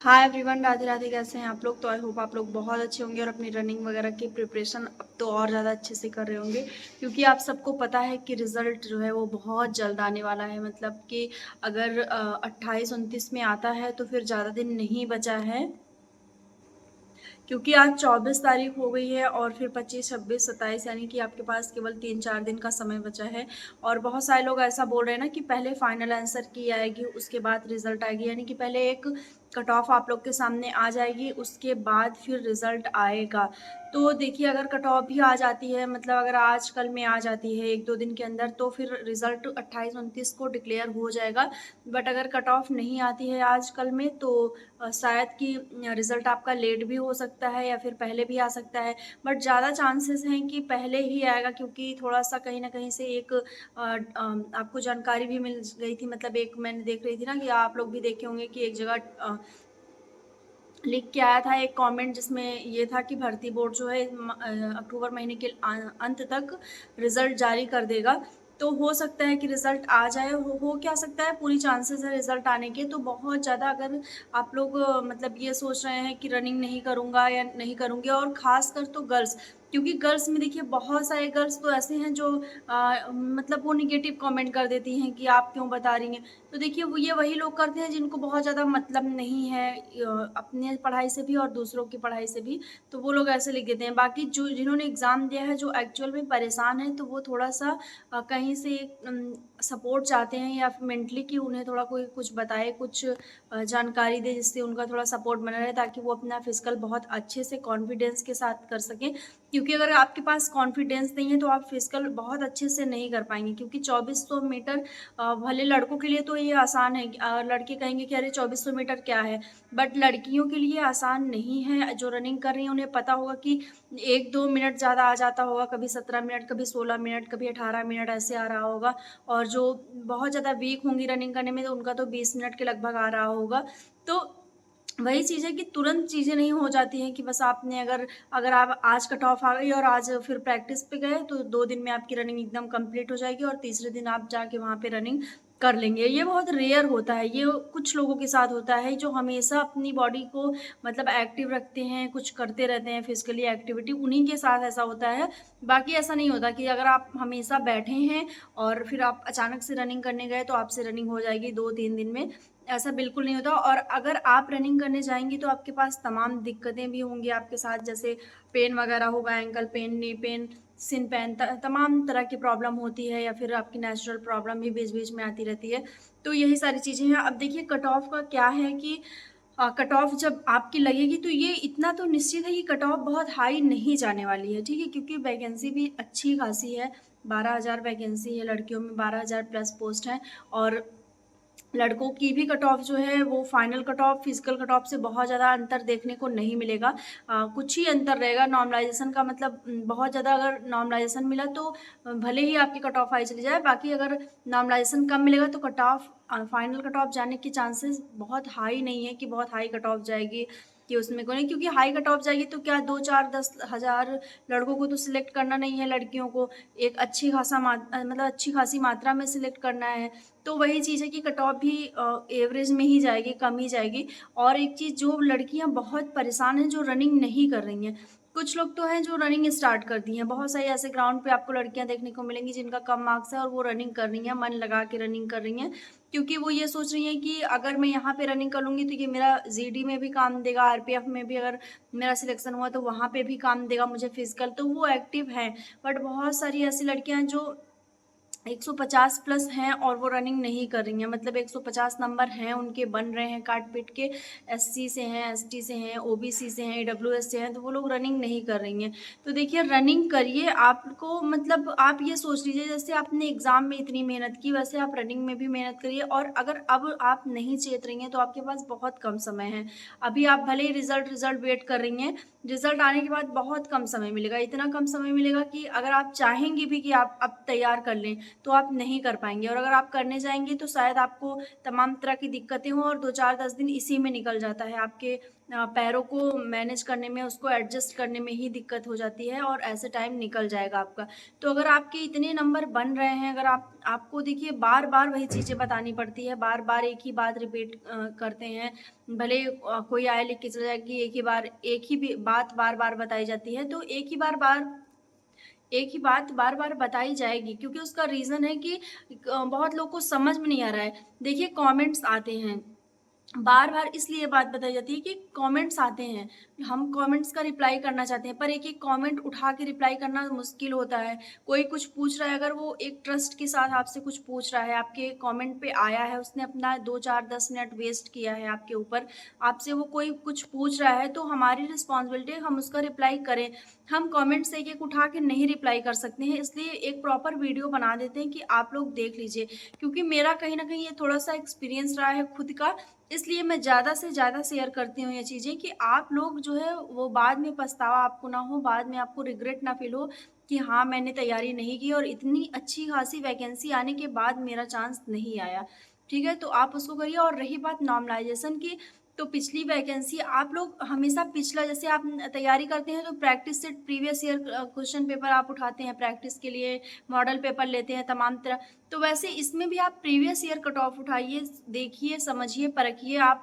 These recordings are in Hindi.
Hi everyone, Radhe Radhe. कैसे हैं आप लोग? तो आई होप आप लोग बहुत अच्छे होंगे और अपनी रनिंग वगैरह की प्रिपरेशन अब तो और ज़्यादा अच्छे से कर रहे होंगे, क्योंकि आप सबको पता है कि रिज़ल्ट जो है वो बहुत जल्द आने वाला है। मतलब कि अगर 28-29 में आता है तो फिर ज़्यादा दिन नहीं बचा है, क्योंकि आज 24 तारीख हो गई है और फिर 25, 26, 27 यानी कि आपके पास केवल 3-4 दिन का समय बचा है। और बहुत सारे लोग ऐसा बोल रहे हैं ना कि पहले फाइनल आंसर की आएगी, उसके बाद रिजल्ट आएगी, यानी कि पहले एक कट ऑफ आप लोग के सामने आ जाएगी, उसके बाद फिर रिजल्ट आएगा। तो देखिए, अगर कट ऑफ भी आ जाती है, मतलब अगर आज कल में आ जाती है 1-2 दिन के अंदर, तो फिर रिजल्ट 28-29 को डिक्लेयर हो जाएगा। बट अगर कट ऑफ नहीं आती है आज कल में तो शायद कि रिज़ल्ट आपका लेट भी हो सकता है या फिर पहले भी आ सकता है। बट ज़्यादा चांसेस हैं कि पहले ही आएगा, क्योंकि थोड़ा-सा कहीं न कहीं से एक आपको जानकारी भी मिल गई थी। मतलब एक मैंने देख रही थी ना, कि आप लोग भी देखे होंगे कि एक जगह लिख के आया था एक कमेंट, जिसमें ये था कि भर्ती बोर्ड जो है अक्टूबर महीने के अंत तक रिजल्ट जारी कर देगा। तो हो सकता है कि रिजल्ट आ जाए। हो क्या सकता है, पूरी चांसेस है रिजल्ट आने के। तो बहुत ज़्यादा अगर आप लोग मतलब ये सोच रहे हैं कि रनिंग नहीं करूँगा या नहीं करूँगी, और ख़ासकर तो गर्ल्स, क्योंकि गर्ल्स में देखिए बहुत सारे गर्ल्स तो ऐसे हैं जो मतलब वो निगेटिव कमेंट कर देती हैं कि आप क्यों बता रही हैं। तो देखिए, वो ये वही लोग करते हैं जिनको बहुत ज़्यादा मतलब नहीं है अपने पढ़ाई से भी और दूसरों की पढ़ाई से भी, तो वो लोग ऐसे लिख देते हैं। बाकी जो जिन्होंने एग्ज़ाम दिया है, जो एक्चुअल में परेशान हैं, तो वो थोड़ा-सा कहीं से सपोर्ट चाहते हैं, या फिर मेंटली कि उन्हें थोड़ा कोई कुछ बताए, कुछ जानकारी दे, जिससे उनका थोड़ा सपोर्ट बना रहे, ताकि वो अपना फिज़िकल बहुत अच्छे से कॉन्फिडेंस के साथ कर सकें। क्योंकि अगर आपके पास कॉन्फिडेंस नहीं है, तो आप फिज़िकल बहुत अच्छे से नहीं कर पाएँगे, क्योंकि 2400 मीटर भले लड़कों के लिए तो ये आसान है, लड़के कहेंगे कि अरे 2400 मीटर क्या है, बट लड़कियों के लिए आसान नहीं है। जो रनिंग कर रही हैं उन्हें पता होगा कि 1-2 मिनट ज़्यादा आ जाता होगा, कभी 17 मिनट, कभी 16 मिनट, कभी 18 मिनट ऐसे आ रहा होगा, और जो बहुत ज़्यादा वीक होंगी रनिंग करने में, तो उनका तो 20 मिनट के लगभग आ रहा होगा। तो वही चीज़ है कि तुरंत चीज़ें नहीं हो जाती हैं, कि बस आपने अगर अगर आप आज कट ऑफ आ गई और आज फिर प्रैक्टिस पे गए, तो 2 दिन में आपकी रनिंग एकदम कंप्लीट हो जाएगी और तीसरे दिन आप जाके वहाँ पे रनिंग कर लेंगे। ये बहुत रेयर होता है, ये कुछ लोगों के साथ होता है जो हमेशा अपनी बॉडी को मतलब एक्टिव रखते हैं, कुछ करते रहते हैं फिज़िकली एक्टिविटी, उन्हीं के साथ ऐसा होता है। बाकी ऐसा नहीं होता कि अगर आप हमेशा बैठे हैं और फिर आप अचानक से रनिंग करने गए, तो आपसे रनिंग हो जाएगी 2-3 दिन में। ऐसा बिल्कुल नहीं होता। और अगर आप रनिंग करने जाएँगी, तो आपके पास तमाम दिक्कतें भी होंगी आपके साथ, जैसे पेन वगैरह होगा, ankle pain, knee pain, shin pain, तमाम तरह की प्रॉब्लम होती है, या फिर आपकी नेचुरल प्रॉब्लम भी बीच-बीच में आती रहती है। तो यही सारी चीज़ें हैं। अब देखिए, कट ऑफ का क्या है कि कट ऑफ जब आपकी लगेगी, तो ये इतना तो निश्चित है कि कट ऑफ बहुत हाई नहीं जाने वाली है, ठीक है? क्योंकि वैकेंसी भी अच्छी खासी है, 12,000 वैकेंसी है, लड़कियों में 12,000 प्लस पोस्ट हैं, और लड़कों की भी कट ऑफ जो है वो final cut off, physical cut off से बहुत ज़्यादा अंतर देखने को नहीं मिलेगा। कुछ ही अंतर रहेगा नॉर्मलाइज़ेशन का। मतलब बहुत ज़्यादा अगर नॉर्मलाइज़ेशन मिला, तो भले ही आपकी कट ऑफ हाई चली जाए, बाकी अगर नॉर्मलाइज़ेशन कम मिलेगा, तो cut off final cut off जाने के चांसेस बहुत हाई नहीं है कि बहुत हाई कट ऑफ जाएगी, कि उसमें कोई नहीं। क्योंकि हाई कट ऑफ जाएगी तो क्या 2-4-10 हज़ार लड़कों को तो सिलेक्ट करना नहीं है, लड़कियों को एक अच्छी खासा मतलब अच्छी खासी मात्रा में सिलेक्ट करना है। तो वही चीज़ है कि कट ऑफ भी एवरेज में ही जाएगी, कम ही जाएगी। और एक चीज़, जो लड़कियाँ बहुत परेशान हैं, जो रनिंग नहीं कर रही हैं। कुछ लोग तो हैं जो रनिंग स्टार्ट कर दी हैं। बहुत सारी ऐसे ग्राउंड पे आपको लड़कियाँ देखने को मिलेंगी जिनका कम मार्क्स है, और वो रनिंग कर रही हैं, मन लगा के रनिंग कर रही हैं। क्योंकि वो ये सोच रही हैं कि अगर मैं यहाँ पे रनिंग कर लूँगी, तो ये मेरा जीडी में भी काम देगा, आरपीएफ में भी अगर मेरा सिलेक्शन हुआ, तो वहाँ पे भी काम देगा मुझे फिज़िकल, तो वो एक्टिव हैं। बट बहुत सारी ऐसी लड़कियाँ हैं जो 150 प्लस हैं और वो रनिंग नहीं कर रही हैं। मतलब 150 नंबर हैं उनके, बन रहे हैं काट-पीट के, एससी से हैं, एसटी से हैं, ओबीसी से हैं, ईडब्ल्यूएस से हैं, तो वो लोग रनिंग नहीं कर रही हैं। तो देखिए, रनिंग करिए। आपको मतलब आप ये सोच लीजिए, जैसे आपने एग्ज़ाम में इतनी मेहनत की, वैसे आप रनिंग में भी मेहनत करिए। और अगर अब आप नहीं चेत रही हैं, तो आपके पास बहुत कम समय है। अभी आप भले ही रिज़ल्ट रिज़ल्ट वेट कर रही हैं, रिज़ल्ट आने के बाद बहुत कम समय मिलेगा। इतना कम समय मिलेगा कि अगर आप चाहेंगी भी कि आप अब तैयार कर लें, तो आप नहीं कर पाएंगे, और अगर आप करने जाएंगे तो शायद आपको तमाम तरह की दिक्कतें हों और 2-4-10 दिन इसी में निकल जाता है। आपके पैरों को मैनेज करने में, उसको एडजस्ट करने में ही दिक्कत हो जाती है और ऐसे टाइम निकल जाएगा आपका। तो अगर आपके इतने नंबर बन रहे हैं, अगर आपको देखिए बार बार वही चीज़ें बतानी पड़ती है, बार बार एक ही बात रिपीट करते हैं, भले कोई आए लिख के चला जाए कि एक ही बात बार बार बताई जाती है, तो एक ही बात बार बार बताई जाएगी, क्योंकि उसका रीज़न है कि बहुत लोग को समझ में नहीं आ रहा है। देखिए कमेंट्स आते हैं, बार-बार इसलिए बात बताई जाती है कि कमेंट्स आते हैं, हम कमेंट्स का रिप्लाई करना चाहते हैं, पर एक-एक कमेंट उठा के रिप्लाई करना मुश्किल होता है। कोई कुछ पूछ रहा है, अगर वो एक ट्रस्ट के साथ आपसे कुछ पूछ रहा है, आपके कमेंट पे आया है, उसने अपना 2, 4, 10 मिनट वेस्ट किया है आपके ऊपर, आपसे वो कोई कुछ पूछ रहा है, तो हमारी रिस्पॉन्सिबिलिटी है हम उसका रिप्लाई करें। हम कमेंट्स एक-एक उठा के नहीं रिप्लाई कर सकते हैं, इसलिए एक प्रॉपर वीडियो बना देते हैं कि आप लोग देख लीजिए। क्योंकि मेरा कहीं न कहीं ये थोड़ा-सा एक्सपीरियंस रहा है खुद का, इसलिए मैं ज़्यादा से ज़्यादा शेयर करती हूँ ये चीज़ें कि आप लोग जो है वो बाद में पछतावा आपको ना हो, बाद में आपको रिग्रेट ना फ़ील हो कि हाँ, मैंने तैयारी नहीं की और इतनी अच्छी खासी वैकेंसी आने के बाद मेरा चांस नहीं आया। ठीक है? तो आप उसको करिए। और रही बात नॉर्मलाइज़ेशन की, तो पिछली वैकेंसी आप लोग हमेशा पिछला, जैसे आप तैयारी करते हैं तो practice set previous year question paper आप उठाते हैं प्रैक्टिस के लिए, मॉडल पेपर लेते हैं तमाम तरह, तो वैसे इसमें भी आप प्रीवियस ईयर कट ऑफ उठाइए, देखिए, समझिए, परखिए, आप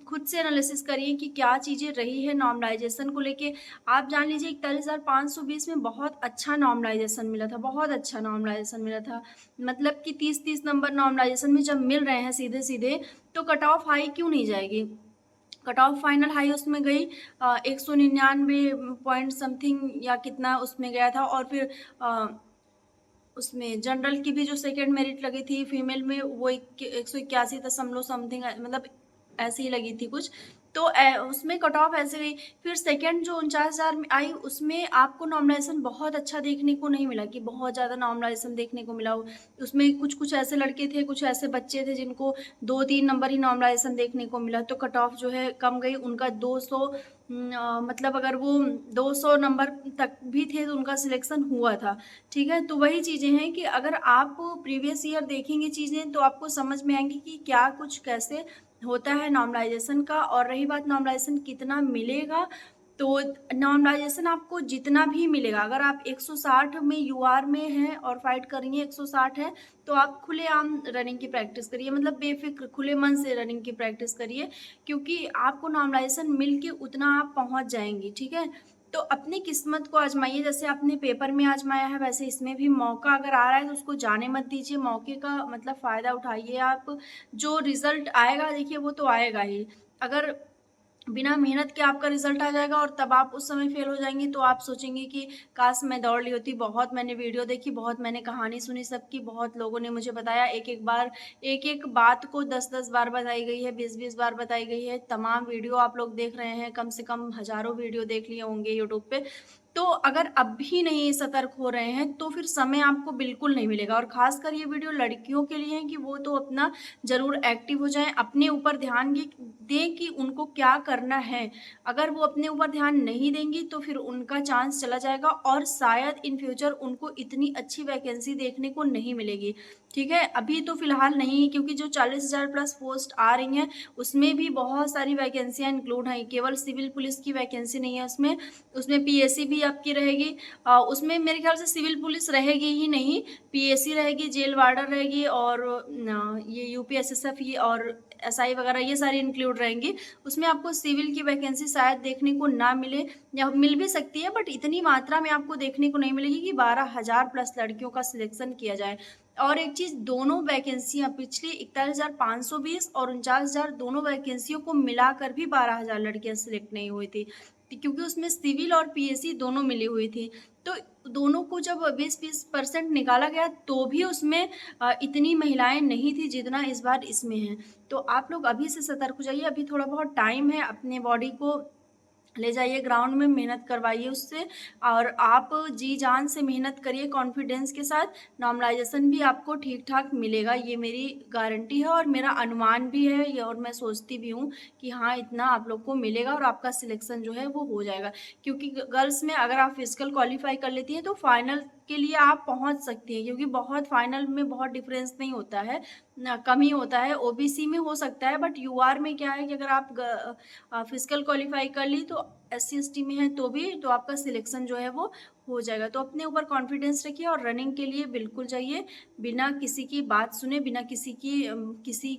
खुद से एनालिसिस करिए कि क्या चीज़ें रही है नॉर्मलाइज़ेशन को लेके। आप जान लीजिए 41,520 में बहुत अच्छा नॉर्मलाइज़ेशन मिला था, बहुत अच्छा नॉर्मलाइज़ेशन मिला था। मतलब कि 30-30 नंबर नॉर्मलाइज़ेशन में जब मिल रहे हैं सीधे-सीधे, तो कट ऑफ हाई क्यों नहीं जाएगी? कट ऑफ फाइनल हाई उसमें गई 199 पॉइंट समथिंग या कितना उसमें गया था, और फिर उसमें जनरल की भी जो सेकंड मेरिट लगी थी फीमेल में, वो 181 दशमलव समथिंग, मतलब ऐसे ही लगी थी कुछ। तो उसमें कट ऑफ ऐसे गई। फिर सेकंड जो 49,000 में आई, उसमें आपको नॉर्मलाइजेशन बहुत अच्छा देखने को नहीं मिला कि बहुत ज़्यादा नॉर्मलाइजेशन देखने को मिला हो। उसमें कुछ-कुछ ऐसे लड़के थे, कुछ ऐसे बच्चे थे जिनको 2-3 नंबर ही नॉर्मलाइजेशन देखने को मिला, तो कट ऑफ जो है कम गई। उनका 200 मतलब अगर वो 200 नंबर तक भी थे तो उनका सिलेक्शन हुआ था। ठीक है? तो वही चीज़ें हैं कि अगर आप प्रीवियस ईयर देखेंगे चीज़ें, तो आपको समझ में आएँगी कि क्या कुछ कैसे होता है नॉर्मलाइज़ेशन का। और रही बात नॉर्मलाइज़ेशन कितना मिलेगा, तो नॉर्मलाइज़ेशन आपको जितना भी मिलेगा, अगर आप 160 में यूआर में हैं और फाइट कर रही हैं, 160 है, तो आप खुलेआम रनिंग की प्रैक्टिस करिए, मतलब बेफ़िक्र खुले मन से रनिंग की प्रैक्टिस करिए, क्योंकि आपको नॉर्मलाइज़ेशन मिल के उतना आप पहुँच जाएँगी। ठीक है? तो अपनी किस्मत को आज़माइए, जैसे आपने पेपर में आज़माया है, वैसे इसमें भी मौका अगर आ रहा है तो उसको जाने मत दीजिए, मौके का मतलब फ़ायदा उठाइए आप। जो रिज़ल्ट आएगा देखिए वो तो आएगा ही। अगर बिना मेहनत के आपका रिज़ल्ट आ जाएगा और तब आप उस समय फ़ेल हो जाएँगी, तो आप सोचेंगी कि काश मैं दौड़ ली होती। बहुत मैंने वीडियो देखी, बहुत मैंने कहानी सुनी सबकी, बहुत लोगों ने मुझे बताया, एक-एक बात को 10-10 बार बताई गई है, 20-20 बार बताई गई है। तमाम वीडियो आप लोग देख रहे हैं, कम से कम हज़ारों वीडियो देख लिए होंगे यूट्यूब पे। तो अगर अब भी नहीं सतर्क हो रहे हैं, तो फिर समय आपको बिल्कुल नहीं मिलेगा। और ख़ासकर ये वीडियो लड़कियों के लिए है कि वो तो अपना ज़रूर एक्टिव हो जाएँ, अपने ऊपर ध्यान दें कि उनको क्या करना है। अगर वो अपने ऊपर ध्यान नहीं देंगी, तो फिर उनका चांस चला जाएगा और शायद इन फ्यूचर उनको इतनी अच्छी वैकेंसी देखने को नहीं मिलेगी। ठीक है? अभी तो फ़िलहाल नहीं, क्योंकि जो 40,000 प्लस पोस्ट आ रही हैं, उसमें भी बहुत सारी वैकेंसियाँ इंक्लूड हैं। केवल सिविल पुलिस की वैकेंसी नहीं है उसमें, उसमें पीएसी भी आपकी रहेगी। उसमें मेरे ख़्याल से सिविल पुलिस रहेगी ही नहीं, पीएसी रहेगी, जेल वार्डन रहेगी, और ये यूपीएसएसएफ ये और एसआई वगैरह ये सारी इंक्लूड रहेंगी। उसमें आपको सिविल की वैकेंसी शायद देखने को ना मिले, या मिल भी सकती है, बट इतनी मात्रा में आपको देखने को नहीं मिलेगी कि 12,000 प्लस लड़कियों का सिलेक्शन किया जाए। और एक चीज़, दोनों वैकेंसियाँ पिछली 41,520 और 49,000 दोनोों वैकेंसियों को मिलाकर भी 12,000 लड़कियाँ सिलेक्ट नहीं हुई थी। क्योंकि उसमें सिविल और पीएसी दोनों मिली हुई थी। तो दोनों को जब 20-20% निकाला गया, तो भी उसमें इतनी महिलाएँ नहीं थी जितना इस बार इसमें हैं। तो आप लोग अभी से सतर्क हो जाइए, अभी थोड़ा बहुत टाइम है, अपने बॉडी को ले जाइए ग्राउंड में, मेहनत करवाइए उससे, और आप जी-जान से मेहनत करिए कॉन्फिडेंस के साथ। नॉर्मलाइज़ेशन भी आपको ठीक-ठाक मिलेगा, ये मेरी गारंटी है और मेरा अनुमान भी है ये, और मैं सोचती भी हूँ कि हाँ, इतना आप लोग को मिलेगा और आपका सिलेक्शन जो है वो हो जाएगा। क्योंकि गर्ल्स में अगर आप फिज़िकल क्वालीफाई कर लेती हैं, तो फाइनल के लिए आप पहुँच सकती हैं, क्योंकि बहुत फाइनल में बहुत डिफरेंस नहीं होता है, कम ही होता है। ओबीसी में हो सकता है, बट यूआर में क्या है कि अगर आप फिजिकल क्वालिफाई कर ली तो एससी एसटी में है तो भी तो आपका सिलेक्शन जो है वो हो जाएगा। तो अपने ऊपर कॉन्फिडेंस रखिए और रनिंग के लिए बिल्कुल जाइए, बिना किसी की बात सुने, बिना किसी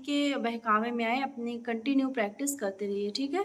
के बहकावे में आए, अपनी कंटिन्यू प्रैक्टिस करते रहिए, ठीक है?